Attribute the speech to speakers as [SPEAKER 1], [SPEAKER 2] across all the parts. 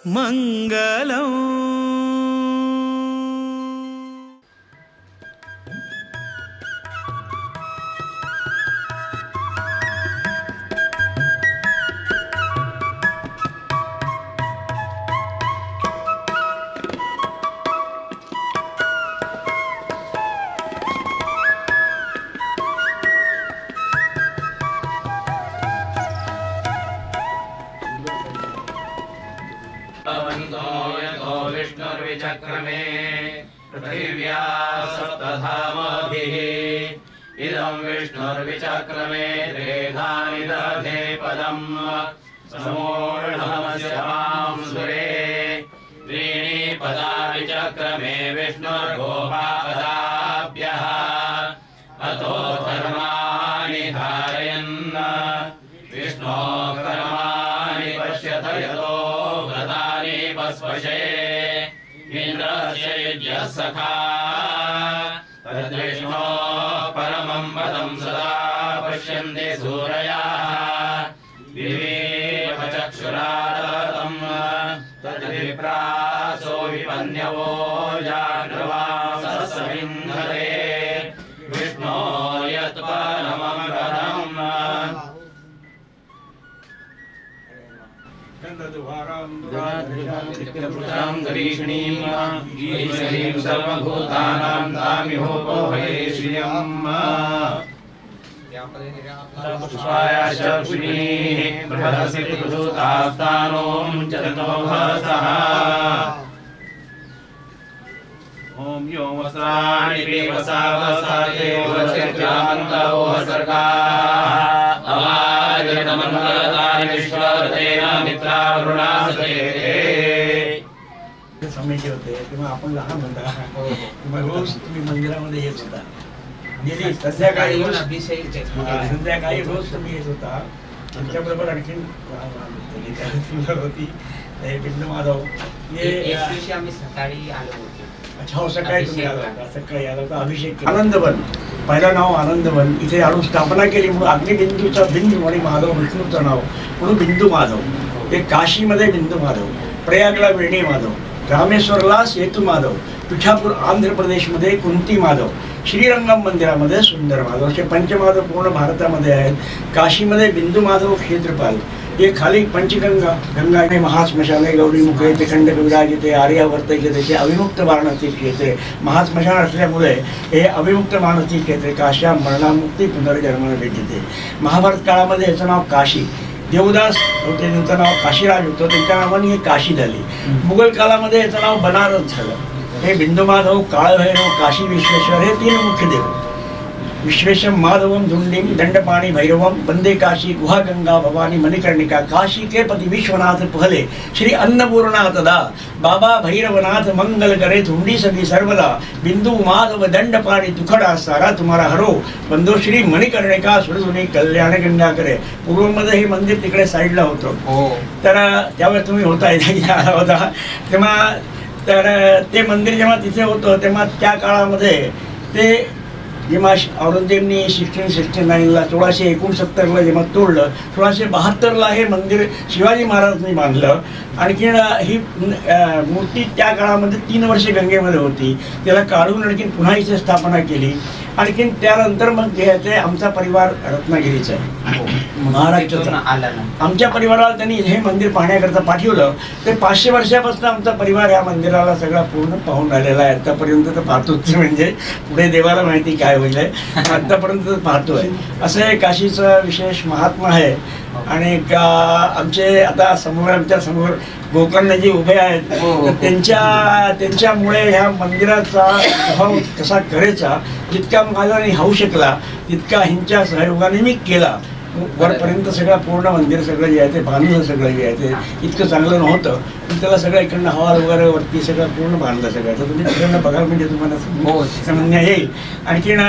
[SPEAKER 1] मंगलम्।
[SPEAKER 2] विष्णुर्विचक्रमे पृथिव्या सप्तधामभिः इदं विष्णुर्विचक्रमे रेधानि दधे पदम् समूढमस्य मां सुरे त्रीणि पदा विचक्रमे विष्णुर्गोपापदाभ्यः अतो धर्माणि धारयन् विष्णो कर्माणि पश्यत यतो व्रतानि पस्पशे इन्द्रस्य युज्यः सखा तद्विष्णो परमं पदं सदा पश्यन्ति सूरयाः विवेक चक्षुरादतं तद्विप्रासो विपन्यवो जाग्रवासस्समिन्धते विष्णो यत्परमं पदम् ईश्वरीं सर्वभूतानां तामिहोपहये श्रियम् पुष्पायाशर्षिणीः बृहदसि पुरुषास्तानो मुञ्चतो भसः ॐ यो वस्त्राणि पेवसावसाते वचर्चान्तौ सर्गाः अवाजनमङ्गलतानि विश्वरतेन मित्रावरुणासते
[SPEAKER 3] समयचे होते किंवा आपण लहान होता किंवा रोज तुम्ही मंदिरामध्ये येत होता संध्याकाळी रोज तुम्ही येत होता तुमच्याबरोबर आणखीन होती बिंदू माधव
[SPEAKER 4] आम्ही सकाळी आलो होतो.
[SPEAKER 3] अच्छा हो सकाळी तुम्ही आला सकाळी आला होता अभिषेक आनंदवन पहिलं नाव आनंदवन इथे आणून स्थापना केली म्हणून अग्निबिंदूचा बिंदू आणि माधव विष्णूचं नाव म्हणून बिंदू माधव हे काशीमध्ये बिंदू माधव प्रयागला वेणी माधव रामेश्वरला सेतू माधव पिठापूर आंध्र प्रदेशमध्ये कुंती माधव श्रीरंगम मंदिरामध्ये सुंदर माधव असे पंचमाधव पूर्ण भारतामध्ये आहेत काशीमध्ये बिंदू माधव क्षेत्रपाल हे खाली पंचगंगा गंगा आणि महास्मशाने गौरीमुखे ते खंड विराजिते आर्यावर्तके त्याचे अविमुक्त वाराणसी क्षेत्रे महास्मशान असल्यामुळे हे अविमुक्त वाराणसी क्षेत्रे काश्या मरणामुक्ती पुनर्जन्म भेटते महाभारत काळामध्ये याचं नाव काशी देवदास होते त्यांचं नाव काशीराज होतं त्यांच्या नावाने हे काशी झाली मुघल काळामध्ये याचं नाव बनारस झालं हे बिंदू माधव काळभैरव काशी विश्वेश्वर हे तीन मुख्य देव विश्वेशम माधवम धुंडीम दंडपाणी भैरवम वंदे काशी गुहा गंगा भवानी मणिकर्णिका काशी के पति विश्वनाथ पहले श्री अन्नपूर्णाथ दा बाबा भैरवनाथ मंगल करे धुंडी सभी सर्वदा बिंदू माधव दंडपाणी तुखडा सारा तुम्हारा हरो बंधू श्री मणिकर्णिका सुरसुनी कल्याण गंगा करे पूर्वमध्ये हे मंदिर तिकडे साईडला होतं तर त्यावेळेस तुम्ही होता होता तेव्हा तर ते मंदिर जेव्हा तिथे होतं तेव्हा त्या काळामध्ये ते जेव्हा औरंगजेबनी 1669ला 1669ला जेव्हा तोडलं 1672ला हे मंदिर शिवाजी महाराजांनी बांधलं आणखीन ही मूर्ती त्या काळामध्ये 3 वर्षे गंगेमध्ये होती त्याला काढून आणखीन पुन्हा इथे स्थापना केली आणखीन त्यानंतर मग जे आहे ते आमचा परिवार रत्नागिरीचा आहे महाराष्ट्राचा आमच्या परिवाराला त्यांनी हे मंदिर पाहण्याकरता पाठवलं ते 500 वर्षापासून आमचा परिवार या मंदिराला सगळा पूर्ण पाहून राहिलेला आहे आतापर्यंत तर पाहतोच म्हणजे पुढे देवाला माहिती काय होईल आतापर्यंत पाहतोय असं हे काशीचं विशेष महात्मा आहे आणि आमचे आता समोर आमच्या समोर गोकर्णजी उभे आहेत त्यांच्यामुळे ह्या मंदिराचा प्रभाव कसा करायचा जितका माझा नाही होऊ शकला तितका ह्यांच्या सहयोगाने मी केला वरपर्यंत सगळं पूर्ण मंदिर सगळं जे आहे ते बांधलं सगळं जे आहे ते इतकं चांगलं नव्हतं पण त्याला सगळं इकडनं हॉल वगैरे वरती सगळं पूर्ण बांधलं सगळं तर तुम्ही तिकडनं बघायला म्हणजे तुम्हाला समजण्या येईल आणखीन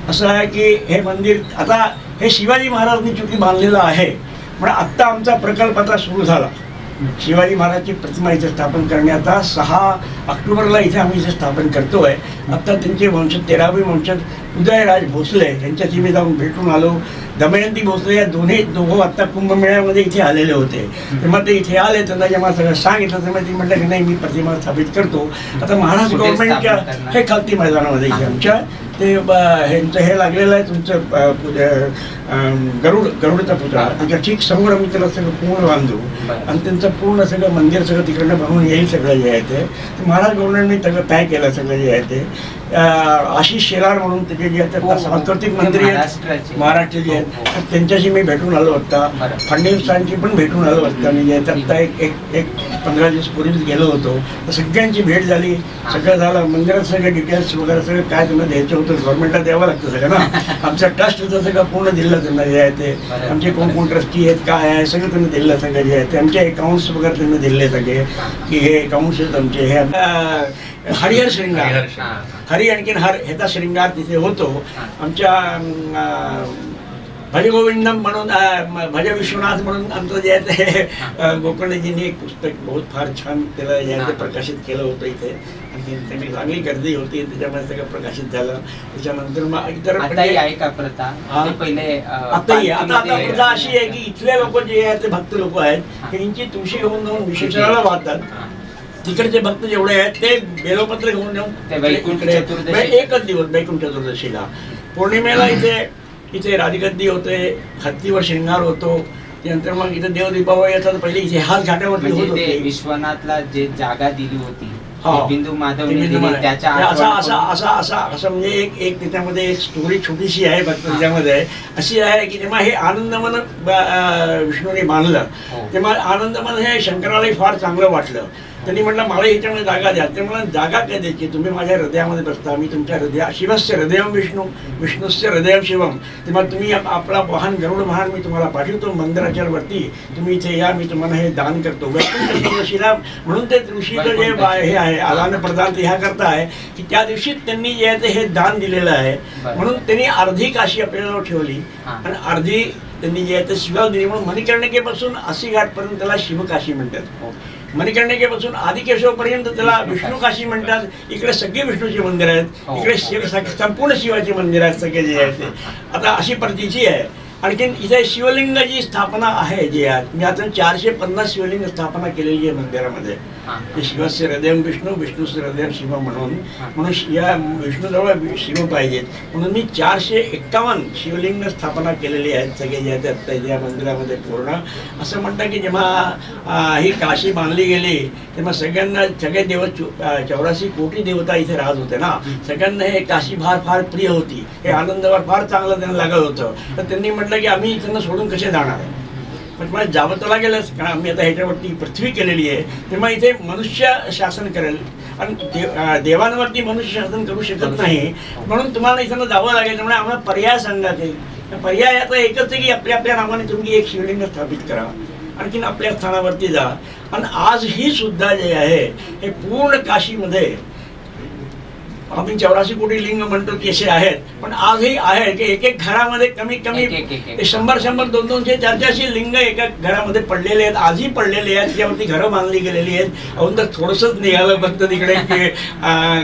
[SPEAKER 3] असं आहे की हे मंदिर आता हे शिवाजी महाराजांनी चुकी बांधलेलं आहे पण आत्ता आमचा प्रकल्प आता सुरू झाला शिवाजी महाराजची प्रतिमा इथे स्थापन करण्याचा 6 ऑक्टोबरला इथे आम्ही इथे स्थापन करतो आहे आत्ता त्यांचे वंशज 13वे वंशज उदयराज भोसले यांच्याशी मी जाऊन भेटून आलो दमयंती भोसले या दोघं आत्ता कुंभमेळ्यामध्ये इथे आलेले होते. तेव्हा ते इथे आले, त्यांना जेव्हा सगळं सांगितलं तेव्हा ती म्हटलं की नाही मी प्रतिमा स्थापित करतो. आता महाराष्ट्र गव्हर्नमेंटच्या हे खालती मैदानामध्ये इथे आमच्या ते ह्यांचं हे लागलेलं आहे तुमचं गरुडचा पुतळा, त्याच्या ठीक समोर आम्ही त्याला सगळं पूर्ण बांधू आणि त्यांचं पूर्ण सगळं मंदिर सगळं तिकडनं बनवून येईल. सगळं जे आहे ते महाराष्ट्र गव्हर्नमेंटने सगळं तय केलं. सगळं जे आहे ते आशिष शेलार म्हणून त्याचे जे आहेत सांस्कृतिक मंत्री आहेत महाराष्ट्र जे आहेत त्यांच्याशी मी भेटून आलो होता. फडणवीसांची पण भेटून आलो होता. मी जे आत्ता एक 15 दिवस पूर्वीच गेलो होतो. सगळ्यांची भेट झाली, सगळं झालं. मंदिरात सगळे डिटेल्स वगैरे सगळं काय त्यांना द्यायचं होतं गव्हर्नमेंटला द्यावं लागतं सगळं ना. आमच्या ट्रस्टचं सगळं पूर्ण दिलं त्यांना जे आहे ते. आमचे कोण ट्रस्टी आहेत काय आहे सगळं त्यांना दिलं. सगळं जे आहे ते आमचे अकाउंट्स वगैरे त्यांना दिले सगळे की हे अकाउंट्स आहेत आमचे. हे हरिहर श्रृंगार हरी आणखीन ह्याचा श्रृंगार तिथे होतो. आमच्या भज गोविंदम म्हणून भज विश्वनाथ म्हणून आमचं जे आहे ते गोकर्णजींनी एक पुस्तक बहुत फार छान त्याला जे आहे ते प्रकाशित केलं होतं इथे. आणि त्यांनी चांगली गर्दी होती, त्याच्यामध्ये सगळं प्रकाशित झालं. त्याच्यानंतर मग इतर आताही आता प्रथा अशी आहे की इथले लोक जे आहेत ते भक्त लोक आहेत त्यांची तुळशी घेऊन जाऊन विश्वेश्वराला वाहतात. तिकडचे भक्त जेवढे आहेत ते बेलोपत्र घेऊन जाऊन एकच दिवस वैकुंठ चतुर्दशीला पौर्णिमेला इथे राजगद्दी होते, हत्तीवर श्रृंगार होतो. त्यानंतर मग इथे देव दीपावळी येतात. पहिले इथे हाच घाटावरती होत होते.
[SPEAKER 4] विश्वनाथला जे जागा दिली होती बिंदू माधव
[SPEAKER 3] असं म्हणजे एक त्याच्यामध्ये एक स्टोरी छोटीशी आहे भक्त त्याच्यामध्ये अशी आहे की जेव्हा हे आनंदवन विष्णूने बांधलं तेव्हा आनंदवन हे शंकरालाही फार चांगलं वाटलं. त्यांनी म्हटलं मला ह्याच्यामध्ये जागा द्या. ते मला जागा काय द्यायची, तुम्ही माझ्या हृदयामध्ये बसता, मी तुमच्या शिवस्य हृदयम विष्णू विष्णूस्य हृदयम शिवम. तेव्हा तुम्ही आपला वाहन गरुड वाहन मी तुम्हाला पाठवतो मंदिराच्या वरती, तुम्ही इथे या, मी तुम्हाला हे दान करतो. वैकुंठ म्हणून ते ऋषीचं जे हे आहे आदान प्रदान ह्या करता आहे की त्या दिवशी त्यांनी जे आहे ते हे दान दिलेलं आहे. म्हणून त्यांनी अर्धी काशी आपल्याला ठेवली आणि अर्धी त्यांनी जे आहे ते शिवाला दिली. म्हणून मणिकर्णिकेपासून अस्सीघाटपर्यंत त्याला शिवकाशी म्हणतात. मणिकर्णिकेपासून आदिकेशवपर्यंत त्याला विष्णू काशी म्हणतात. इकडे सगळी विष्णूची मंदिर आहेत, इकडे संपूर्ण शिवाची मंदिर आहेत सगळे जे आहेत ते. आता अशी प्रतीची आहे. आणखीन इथे शिवलिंगाची स्थापना आहे जे आहे मी आता 450 शिवलिंग स्थापना केलेली आहे मंदिरामध्ये. शिवस्य हृदयम विष्णू विष्णूस्य हृदयम शिव म्हणून या विष्णूजवळ शिव पाहिजेत म्हणून मी 451 शिवलिंग स्थापना केलेली आहेत सगळे जे आहेत या मंदिरामध्ये पूर्ण. असं म्हणतात की जेव्हा ही काशी बांधली गेली तेव्हा सगळ्यांना सगळे देव 84 कोटी देवता इथे राहत होते ना. सगळ्यांना हे काशी फार प्रिय होती. हे आनंदवर फार चांगलं त्यांना लागत होतं. तर त्यांनी म्हटलं की आम्ही इथं सोडून कसे जाणार आहे. पण मला जावं तर लागेलच कारण आम्ही आता ह्याच्यावरती पृथ्वी केलेली आहे. तेव्हा इथे मनुष्य शासन करेल आणि देवांवरती मनुष्य शासन करू शकत नाही. म्हणून तुम्हाला इथं जावं लागेल. त्यामुळे आम्हाला पर्याय सांगायचे. पर्याय आता एकच आहे की आपल्या नावाने तुम्ही एक शिवलिंग स्थापित करा, आणखीन आपल्या स्थानावरती जा. आणि आजही सुद्धा जे आहे हे पूर्ण काशीमध्ये आम्ही 84 कोटी लिंग म्हणतो की असे आहेत. पण आजही आहे की एक घरामध्ये कमी 100 200 400 लिंग एका घरामध्ये पडलेले आहेत. आजही पडलेले आहेत. त्याच्यावरती घरं बांधली गेलेली आहेत. अजून तर थोडंसंच निघालं फक्त तिकडे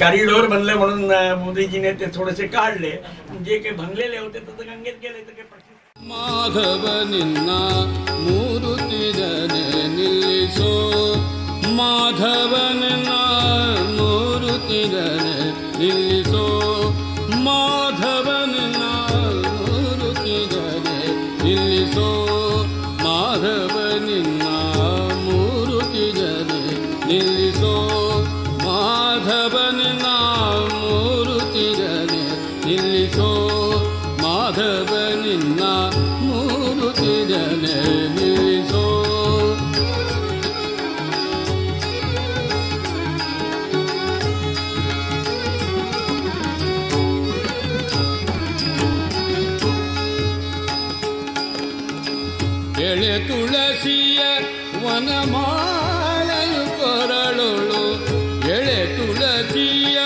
[SPEAKER 3] कॉरिडोर बनलं म्हणून मोदीजीने ते थोडेसे काढले. जे काही भंगलेले होते तर गंगेत गेले. तर
[SPEAKER 1] माधवनिन्ना मूर्ति जने निलिसो माधवनिन्ना मूर्ति जने निलिसो माधवनिन्ना मूर्ति जने निलिसो माधवनिन्ना मूर्ति जने निलिसो माधवनिन्ना मूर्ति जने निलिसो माधवनिन्ना मूर्ति जने निलिसो. ಎಳೆ ತುಳಸಿಯ ವನಮಾಲಯು ಕೊರಳುಳು ಎಳೆ ತುಳಸಿಯ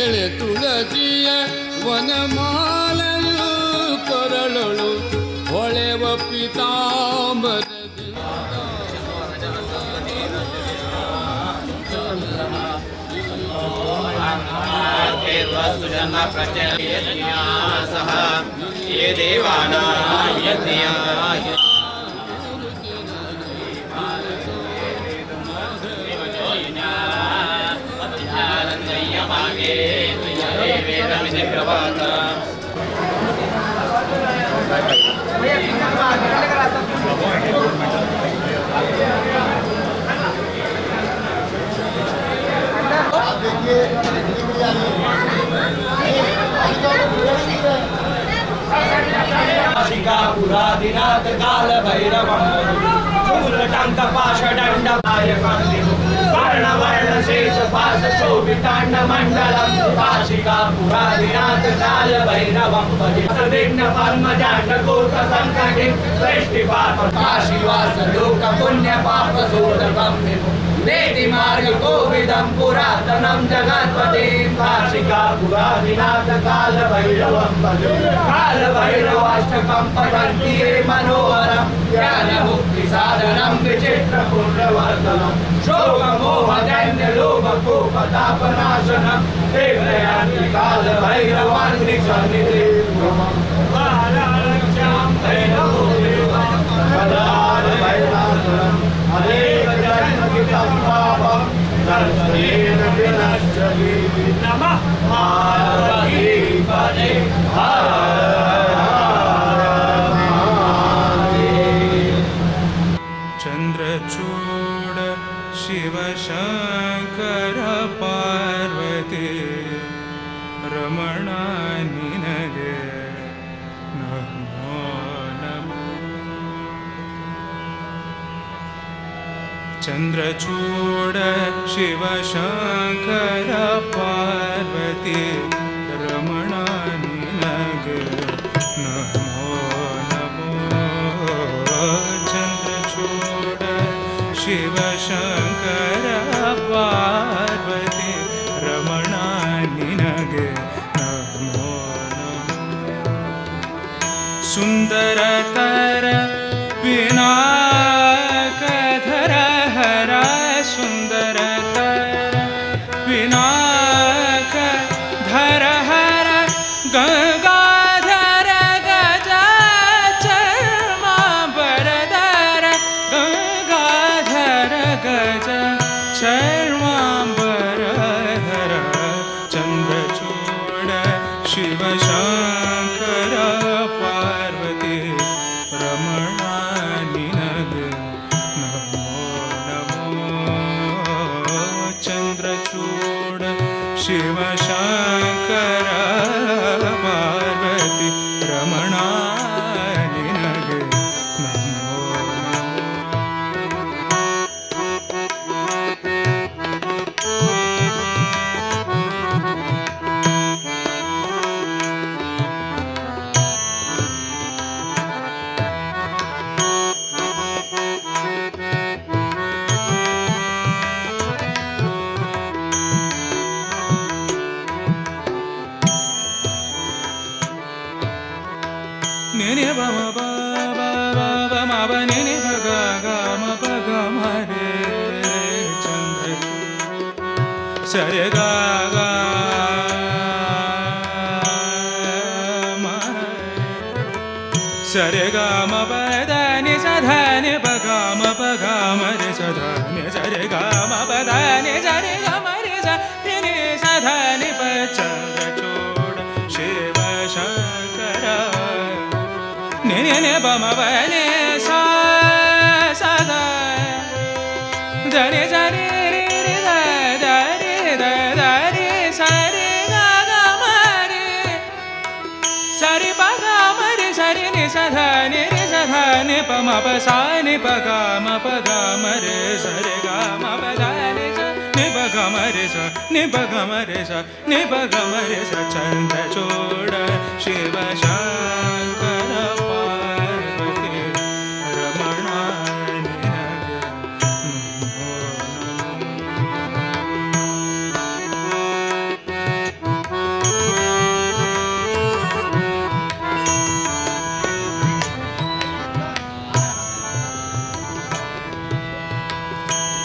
[SPEAKER 1] ಎಳೆ ತುಳಸಿಯ ವನಮಾಲಯು ಕೊರಳುಳು ಹೊಳೆವ ಪಿತಾಂಬರ
[SPEAKER 2] देवस्तु जन्म प्रत्ययज्ञासः ये देवानां यज्ञाः
[SPEAKER 3] पुरादिनाथ काल भैरवं शूलटंक पाशदंडनायकं वर्ण शेष पाश शोभितांड मंडलं काशिका पुरादिनाथ काल भैरवं विघ्न पद्मजांड कोट संकटे दृष्टिपात काशीवास लोक पुण्य पाप शोधकं नेति मार्ग कोविदं पुरातनं जगत्पते काशिका पुरादिनाथ काल भैरवं काल भैरवाष्टकं पठन्ति ये मनोहरं ज्ञान मुक्ति साधनं विचित्र पुण्यवर्धनं शोक मोह दैन्य लोभ कोप तापनाशनं देवयान्ति काल भैरवान्ति सन्निधि कालाख्यां भैरवो देवं काल भैरवासनं अनेक जन्म कृतं पापं दर्शनेन विनश्यति नमः पार्वतीपते
[SPEAKER 5] चंद्रचूड शिव शंकर पार्वती रमणा निनगे नमो नमो चंद्रचूड शिव शंकर पार्वती रमणा निनगे नमो नमो चंद्रचूड शिव शंकर पार्वती रमणा निनगे नमो नमो सुंदरतर विनायकधर हर सुंदरतर विनायकधर हर गंगाधर गज चर्मांबरधर गंगाधर गज चर्मांबरधर चंद्रचूड शिव शंकर पार्वती रमणा निनगे नमो नमो चंद्रचूड शिव शंकर पार्वती रमणा निनगे नमो नमो निने बम ब ब म ब निने भ ग ग म प ग म रे चंद्र सरे ग ग म सरे ग म प द नि स ध नि प ग म प ग म रे स ध नि सरे ग म प द नि सरे ग म रे स नि स ध नि प चंद्रचूड शिव शंकर निने बम बने सा दा दरे जरे रे रे दा रे दा रे सरे गा गा मरे सरे प गा मरे सरे नि स ध नि रे स ध नि प म प सा नि प गा म प गा मरे सरे गा म प दा नि स नि प गा मरे स नि प गा मरे स नि प गा मरे स चंद्रचूड शिव शंकर पार्वती रमणा निनगे नमो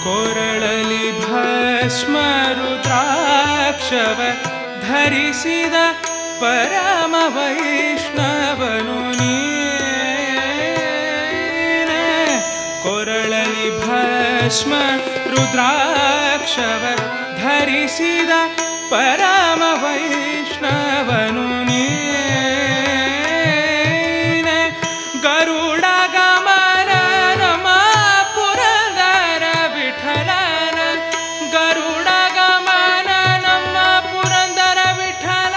[SPEAKER 5] कोरळली भस्म रुद्राक्षव ಧರಿಸಿದ ಪರಮ ವೈಷ್ಣವನು ನೀನೆ ಕೊರಳಲಿ ಭಸ್ಮ ರುದ್ರಾಕ್ಷವ ಧರಿಸಿದ ಪರಮ ವೈಷ್ಣವನು ನೀನೆ ಗರುಡ ಗಮನ ನಮ ಪುರಂದರ ವಿಠಲನ ಗರುಡ ಗಮನ ನಮ್ಮ ಪುರಂದರ ವಿಠಲ